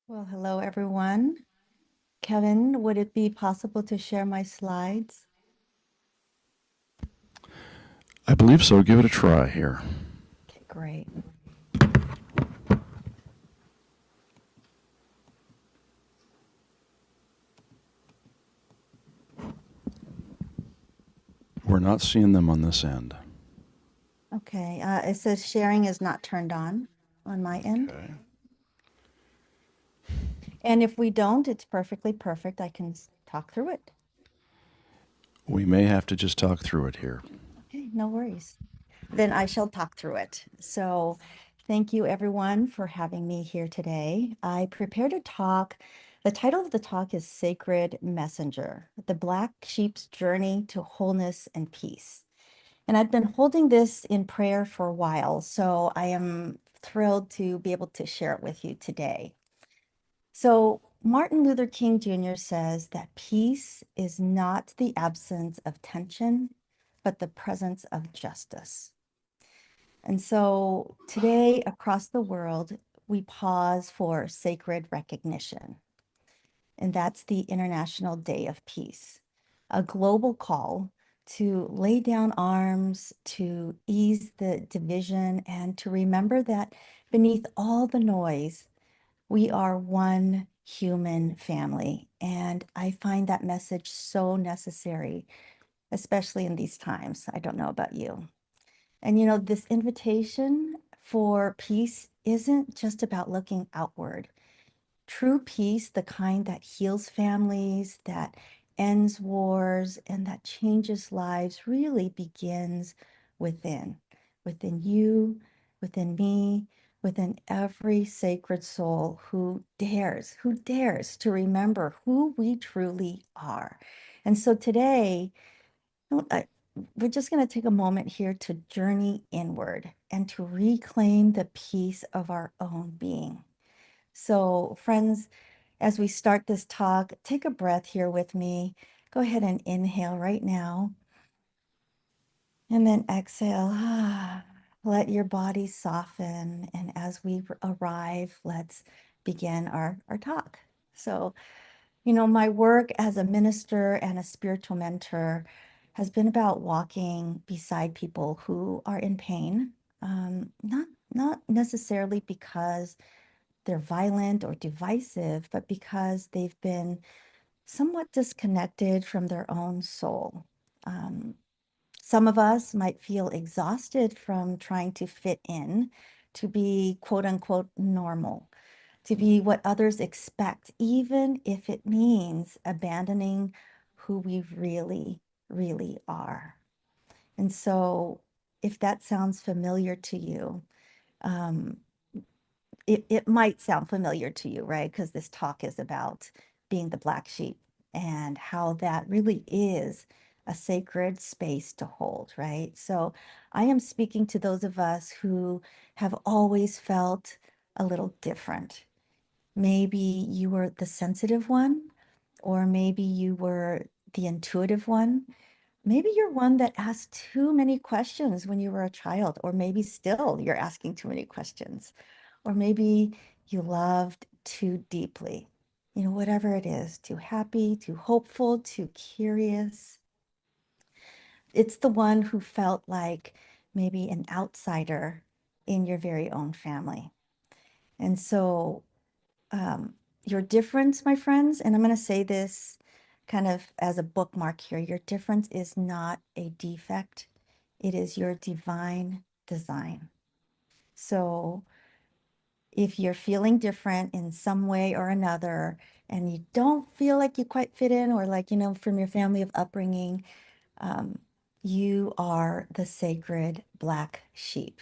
Well, hello, everyone. Kevin, would it be possible to share my slides? I believe so. Give it a try here. Okay, great. We're not seeing them on this end. Okay, it says sharing is not turned on my end. Okay. And if we don't, it's perfectly perfect. I can talk through it. We may have to just talk through it here. Okay, no worries. Then I shall talk through it. So thank you, everyone, for having me here today. I prepared a talk. The title of the talk is Sacred Messenger, The Black Sheep's Journey to Wholeness and Peace. And I've been holding this in prayer for a while, so I am thrilled to be able to share it with you today. So, Martin Luther King Jr. says that peace is not the absence of tension, but the presence of justice. And so today, across the world, we pause for sacred recognition, and that's the International Day of Peace, a global call to lay down arms, to ease the division, and to remember that beneath all the noise, we are one human family. And I find that message so necessary, especially in these times. I don't know about you. And this invitation for peace isn't just about looking outward. True peace, the kind that heals families, that ends wars, and that changes lives, really begins within, within you, within me, within every sacred soul who dares to remember who we truly are. And so today, we're just going to take a moment here to journey inward and to reclaim the peace of our own being. So, friends, as we start this talk, take a breath here with me. Go ahead and inhale right now. And then exhale. Let your body soften. And as we arrive, let's begin our talk. So, my work as a minister and a spiritual mentor has been about walking beside people who are in pain, not necessarily because they're violent or divisive, but because they've been somewhat disconnected from their own soul. Um, some of us might feel exhausted from trying to fit in, to be quote unquote normal, to be what others expect, even if it means abandoning who we really, really are. And so, if that sounds familiar to you, um, it might sound familiar to you, right? Because this talk is about being the black sheep and how that really is a sacred space to hold, right? So I am speaking to those of us who have always felt a little different. Maybe you were the sensitive one, or maybe you were the intuitive one. Maybe you're one that asked too many questions when you were a child, or maybe still you're asking too many questions, or maybe you loved too deeply. Whatever it is, too happy, too hopeful, too curious. It's the one who felt like maybe an outsider in your very own family. And so, your difference, my friends, and I'm going to say this kind of as a bookmark here, your difference is not a defect, it is your divine design. So if you're feeling different in some way or another, and you don't feel like you quite fit in, or like, from your family of upbringing, um, you are the sacred black sheep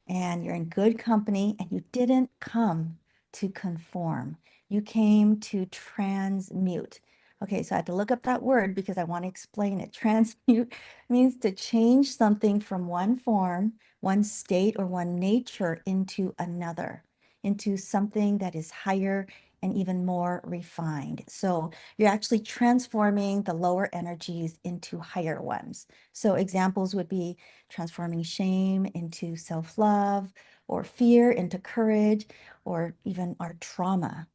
and you're in good company, and you didn't come to conform. You came to transmute. Okay, so I had to look up that word because I want to explain it. Transmute means to change something from one form, one state, or one nature into another, into something that is higher and even more refined. So you're actually transforming the lower energies into higher ones. So examples would be transforming shame into self-love, or fear into courage, or even our trauma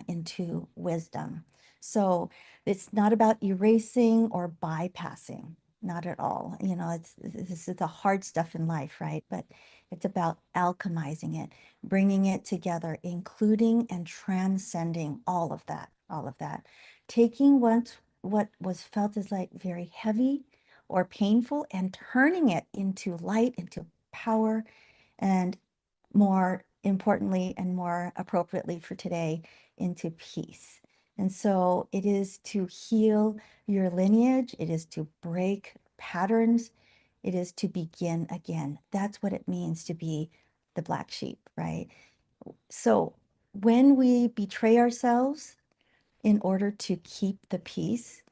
into wisdom. So it's not about erasing or bypassing, not at all. You know, this is the hard stuff in life, right? But it's about alchemizing it, bringing it together, including and transcending all of that, taking what was felt as like very heavy or painful and turning it into light, into power, and more importantly and more appropriately for today, into peace. And so it is to heal your lineage, it is to break patterns, it is to begin again. That's what it means to be the black sheep, right? So when we betray ourselves in order to keep the peace,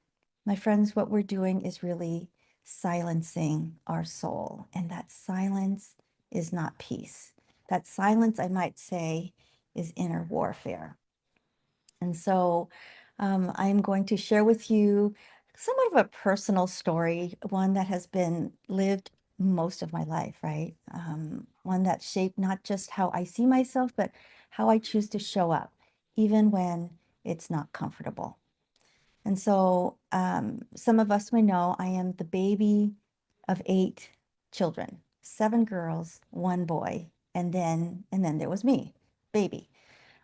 my friends, what we're doing is really silencing our soul. And that silence is not peace. That silence, I might say, is inner warfare. And so I'm going to share with you somewhat of a personal story, one that has been lived most of my life, right? One that shaped not just how I see myself, but how I choose to show up, even when it's not comfortable. And so some of us may know I am the baby of 8 children, 7 girls, 1 boy, and then there was me, baby.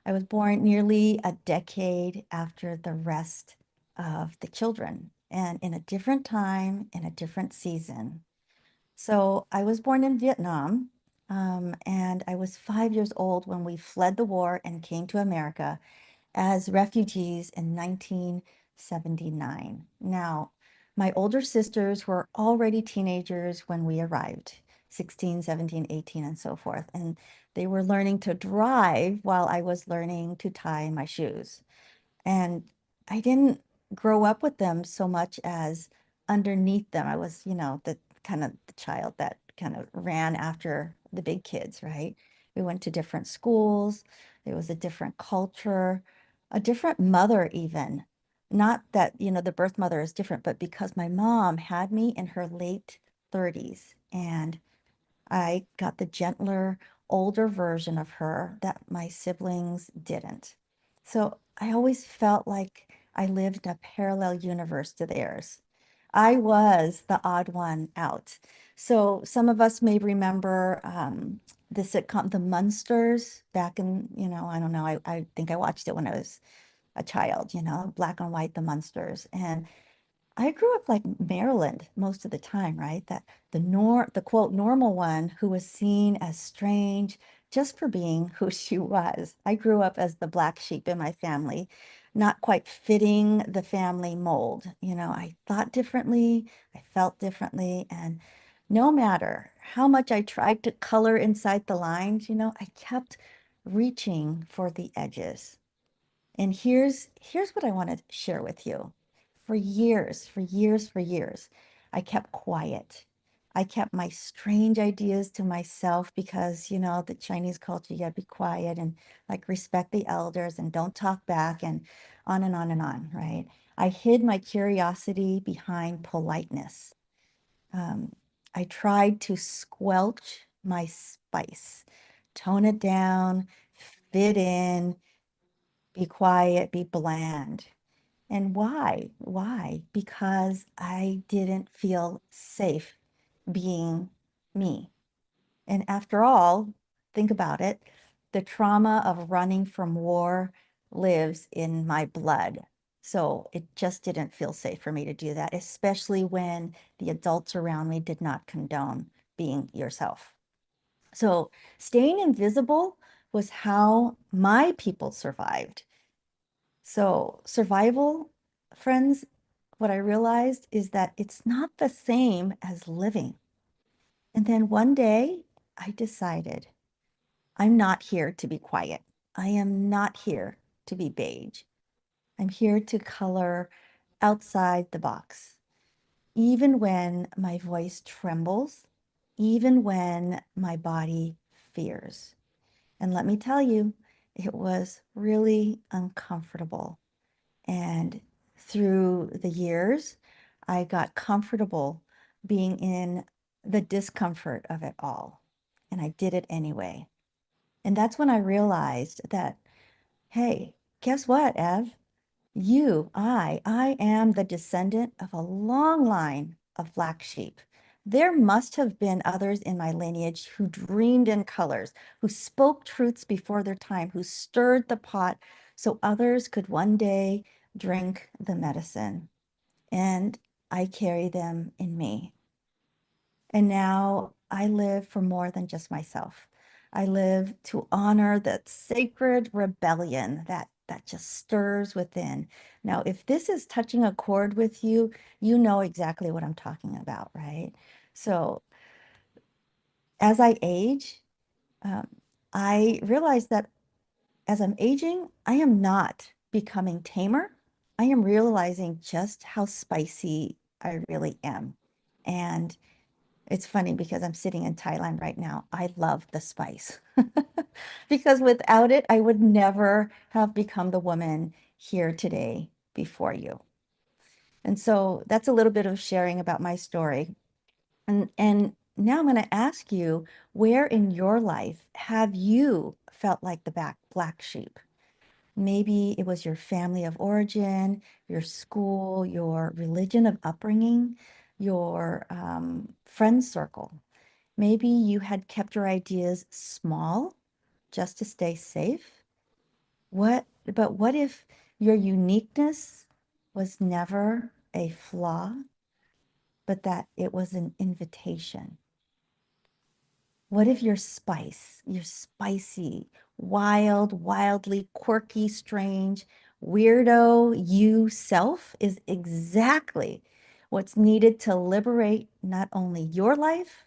I was born nearly a decade after the rest of the children, and in a different time, in a different season. So I was born in Vietnam, and I was 5 years old when we fled the war and came to America as refugees in 1979. Now, my older sisters were already teenagers when we arrived, 16, 17, 18, and so forth. And they were learning to drive while I was learning to tie my shoes. And I didn't grow up with them so much as underneath them. I was, the kind of the child that kind of ran after the big kids, right? We went to different schools. There was a different culture, a different mother, even. Not that, the birth mother is different, but because my mom had me in her late 30s, and I got the gentler, older version of her that my siblings didn't. So I always felt like I lived in a parallel universe to theirs. I was the odd one out. So some of us may remember the sitcom The Munsters back in, I don't know, I think I watched it when I was a child, black and white, The Munsters. And I grew up like Maryland most of the time, right? That the quote normal one who was seen as strange just for being who she was. I grew up as the black sheep in my family, not quite fitting the family mold. I thought differently, I felt differently, and no matter how much I tried to color inside the lines, I kept reaching for the edges. And here's what I want to share with you. For years, I kept quiet. I kept my strange ideas to myself because, the Chinese culture, you gotta be quiet and like respect the elders and don't talk back and on and on and on, right? I hid my curiosity behind politeness. Um, I tried to squelch my spice, tone it down, fit in, be quiet, be bland. And why? Why? Because I didn't feel safe being me. And after all, think about it, the trauma of running from war lives in my blood. So it just didn't feel safe for me to do that, especially when the adults around me did not condone being yourself. So staying invisible was how my people survived. So, survival, friends, what I realized is that it's not the same as living. And then one day I decided I'm not here to be quiet. I am not here to be beige. I'm here to color outside the box, even when my voice trembles, even when my body fears. And let me tell you, it was really uncomfortable. And through the years, I got comfortable being in the discomfort of it all. And I did it anyway. And that's when I realized that, hey, guess what, Ev? I am the descendant of a long line of black sheep. There must have been others in my lineage who dreamed in colors, who spoke truths before their time, who stirred the pot so others could one day drink the medicine. And I carry them in me. And now I live for more than just myself. I live to honor that sacred rebellion that just stirs within. Now, if this is touching a chord with you, you know exactly what I'm talking about, right? So as I age, um, I realize that as I'm aging, I am not becoming tamer. I am realizing just how spicy I really am. And it's funny because I'm sitting in Thailand right now. I love the spice because without it, I would never have become the woman here today before you. And so that's a little bit of sharing about my story. And now I'm going to ask you, where in your life have you felt like the black sheep? Maybe it was your family of origin, your school, your religion of upbringing, your friend circle. Maybe you had kept your ideas small just to stay safe. But what if your uniqueness was never a flaw, but that it was an invitation? What if your spicy, wild, wildly quirky, strange, weirdo you self is exactly what's needed to liberate not only your life,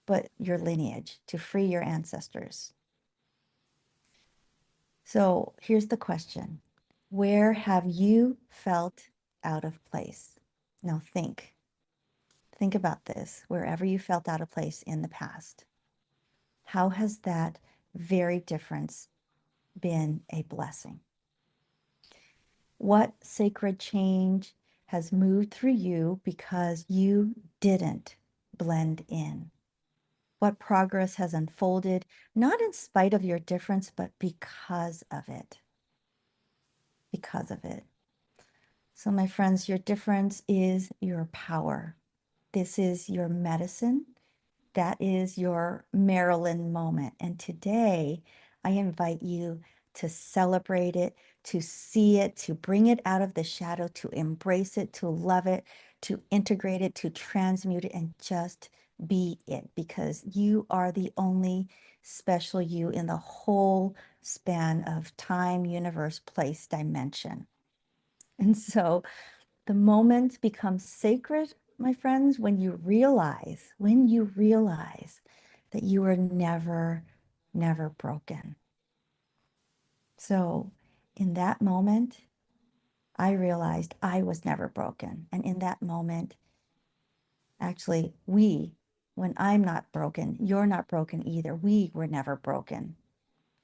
but your lineage, to free your ancestors? So here's the question. Where have you felt out of place? Now think about this, wherever you felt out of place in the past. How has that very difference been a blessing? What sacred change has moved through you because you didn't blend in? What progress has unfolded, not in spite of your difference, but because of it? Because of it. So, my friends, your difference is your power. This is your medicine. That is your Marilyn moment. And today, I invite you to celebrate it, to see it, to bring it out of the shadow, to embrace it, to love it, to integrate it, to transmute it, and just be it, because you are the only special you in the whole span of time, universe, place, dimension. And so the moment becomes sacred, my friends, when you realize that you are never, never broken. So in that moment, I realized I was never broken. And in that moment, actually, when I'm not broken, you're not broken either. We were never broken.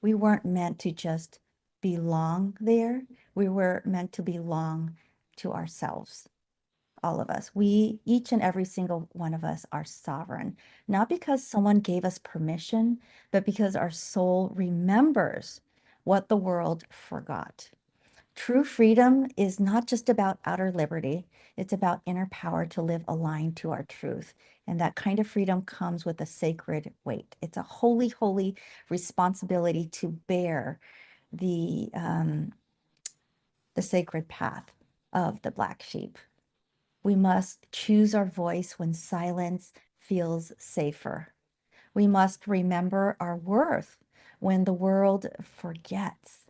We weren't meant to just belong there. We were meant to belong to ourselves. All of us. Each and every single one of us are sovereign, not because someone gave us permission, but because our soul remembers what the world forgot. True freedom is not just about outer liberty, it's about inner power to live aligned to our truth. And that kind of freedom comes with a sacred weight. It's a holy, holy responsibility to bear the sacred path of the black sheep. We must choose our voice when silence feels safer. We must remember our worth when the world forgets,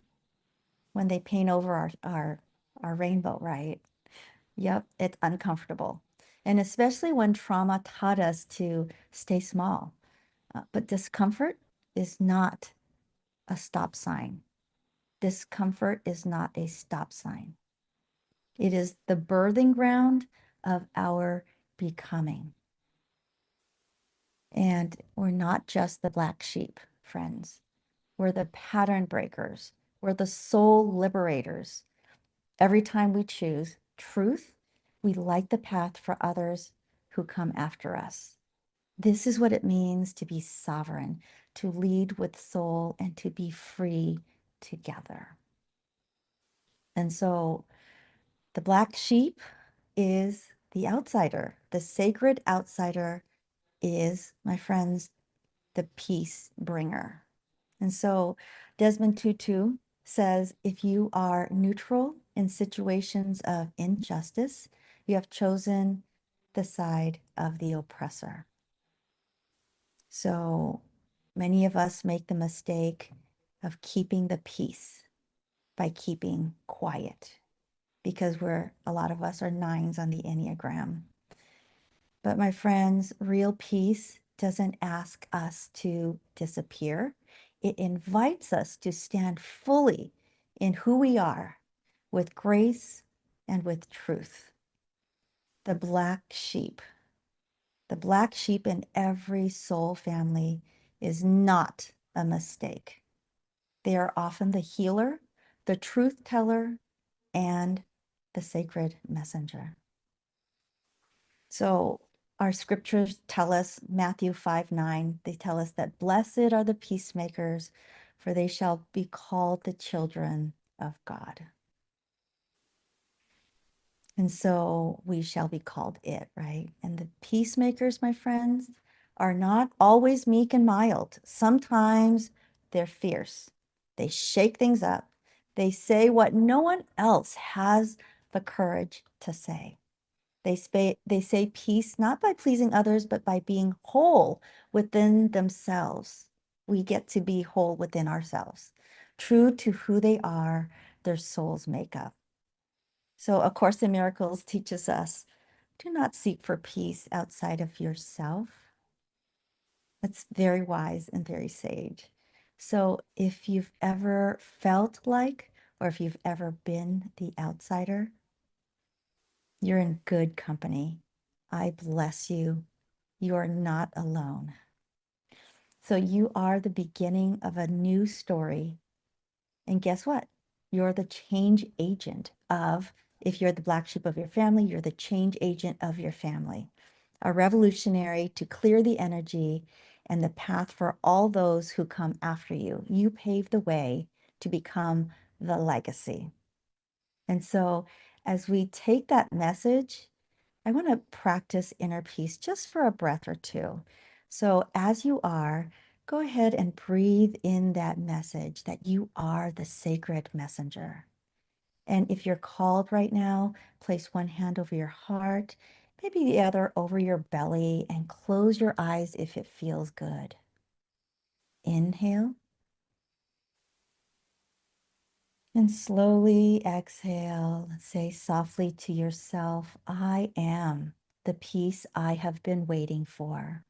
when they paint over our rainbow, right? Yep, it's uncomfortable. And especially when trauma taught us to stay small. But discomfort is not a stop sign. Discomfort is not a stop sign. It is the birthing ground of our becoming. And we're not just the black sheep, friends. We're the pattern breakers. We're the soul liberators. Every time we choose truth, we light the path for others who come after us. This is what it means to be sovereign, to lead with soul, and to be free together. And so the black sheep is the outsider. The sacred outsider is, my friends, the peace bringer. And so Desmond Tutu says, if you are neutral in situations of injustice, you have chosen the side of the oppressor. So many of us make the mistake of keeping the peace by keeping quiet because a lot of us are nines on the Enneagram. But my friends, real peace doesn't ask us to disappear. It invites us to stand fully in who we are with grace and with truth. The black sheep in every soul family is not a mistake. They are often the healer, the truth teller, and the sacred messenger. So our scriptures tell us, Matthew 5:9, they tell us that blessed are the peacemakers, for they shall be called the children of God. And so we shall be called it, right? And the peacemakers, my friends, are not always meek and mild. Sometimes they're fierce. They shake things up. They say what no one else has the courage to say. They say peace not by pleasing others, but by being whole within themselves. We get to be whole within ourselves, true to who they are, their soul's makeup. So A Course in Miracles teaches us, do not seek for peace outside of yourself. That's very wise and very sage. So if you've ever felt like, or if you've ever been the outsider, you're in good company. I bless you. You are not alone. So you are the beginning of a new story. And guess what? You're the change agent of, if you're the black sheep of your family, you're the change agent of your family. A revolutionary to clear the energy and the path for all those who come after you. You pave the way to become the legacy. And so as we take that message, I want to practice inner peace just for a breath or two. So as you are, go ahead and breathe in that message that you are the sacred messenger. And if you're called right now, place one hand over your heart, maybe the other over your belly, and close your eyes if it feels good. Inhale. And slowly exhale. Say softly to yourself, I am the peace I have been waiting for.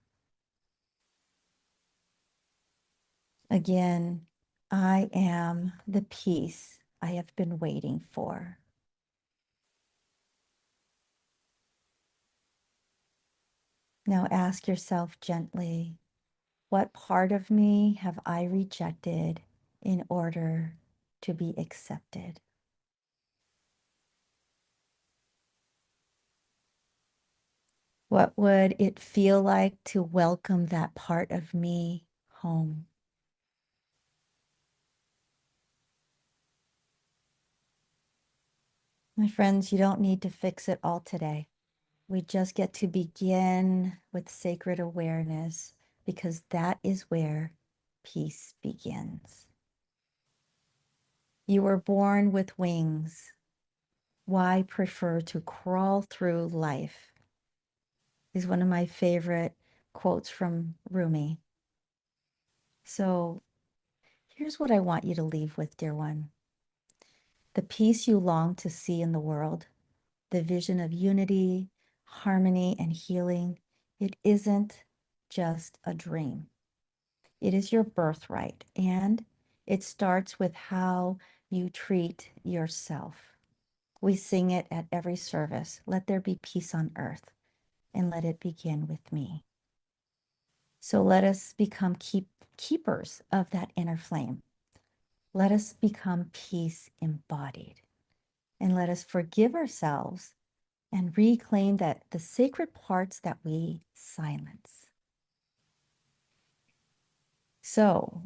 Again, I am the peace I have been waiting for. Now ask yourself gently, what part of me have I rejected in order to be accepted? What would it feel like to welcome that part of me home? My friends, you don't need to fix it all today. We just get to begin with sacred awareness because that is where peace begins. You were born with wings. Why prefer to crawl through life? Is one of my favorite quotes from Rumi. So here's what I want you to leave with, dear one. The peace you long to see in the world, the vision of unity, harmony, and healing, it isn't just a dream. It is your birthright, and it starts with how you treat yourself. We sing it at every service. Let there be peace on earth, and let it begin with me. So let us become keepers of that inner flame. Let us become peace embodied. And let us forgive ourselves and reclaim that the sacred parts that we silence. So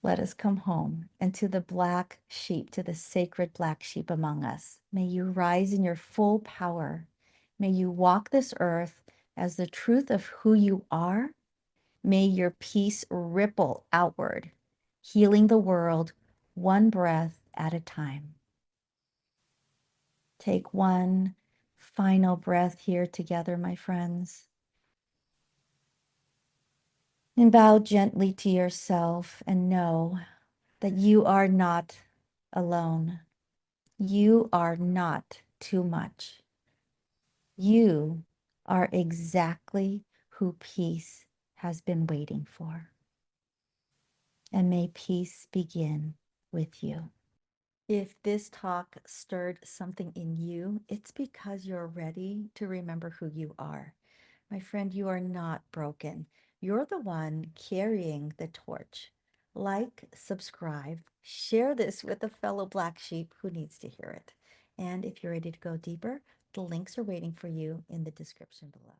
let us come home, and to the black sheep, to the sacred black sheep among us, may you rise in your full power. May you walk this earth as the truth of who you are. May your peace ripple outward, healing the world one breath at a time. Take one final breath here together, my friends. And bow gently to yourself and know that you are not alone. You are not too much. You are exactly who peace has been waiting for. And may peace begin with you. If this talk stirred something in you, it's because you're ready to remember who you are. My friend, you are not broken. You're the one carrying the torch. Like, subscribe, share this with a fellow black sheep who needs to hear it. And if you're ready to go deeper, the links are waiting for you in the description below.